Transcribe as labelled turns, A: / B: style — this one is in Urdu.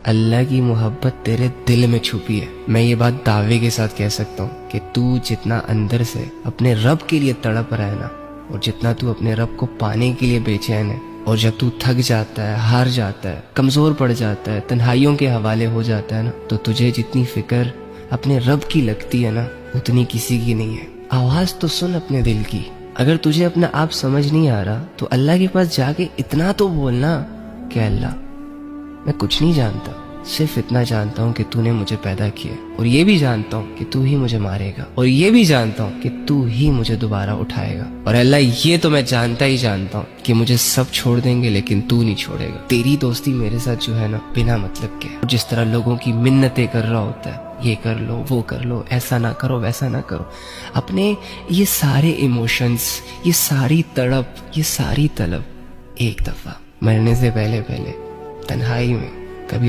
A: اللہ کی محبت تیرے دل میں چھپی ہے. میں یہ بات دعوے کے ساتھ کہہ سکتا ہوں کہ تو جتنا اندر سے اپنے رب کے لیے تڑپ رہا ہے نا، اور جتنا تو اپنے رب کو پانے کے لیے بے چین ہے، اور جب تو تھک جاتا ہے، ہار جاتا ہے، کمزور پڑ جاتا ہے، تنہائیوں کے حوالے ہو جاتا ہے نا، تو تجھے جتنی فکر اپنے رب کی لگتی ہے نا، اتنی کسی کی نہیں ہے. آواز تو سن اپنے دل کی. اگر تجھے اپنا آپ سمجھ نہیں آ رہا تو اللہ کے پاس جا کے اتنا تو بولنا کہ اللہ میں کچھ نہیں جانتا، صرف اتنا جانتا ہوں کہ تو نے مجھے پیدا کیا، اور یہ بھی جانتا ہوں کہ تو ہی مجھے مارے گا، اور یہ بھی جانتا ہوں کہ تو ہی مجھے دوبارہ اٹھائے گا. اور اللہ یہ تو میں جانتا ہی جانتا ہوں کہ مجھے سب چھوڑ دیں گے لیکن تو نہیں چھوڑے گا. تیری دوستی میرے ساتھ جو ہے نا، بنا مطلب کے، جس طرح لوگوں کی منتیں کر رہا ہوتا ہے، یہ کر لو، وہ کر لو، ایسا نہ کرو، ویسا نہ کرو، اپنے یہ سارے ایموشنز، یہ ساری تڑپ، یہ ساری طلب ایک دفعہ مرنے سے پہلے تنہائی میں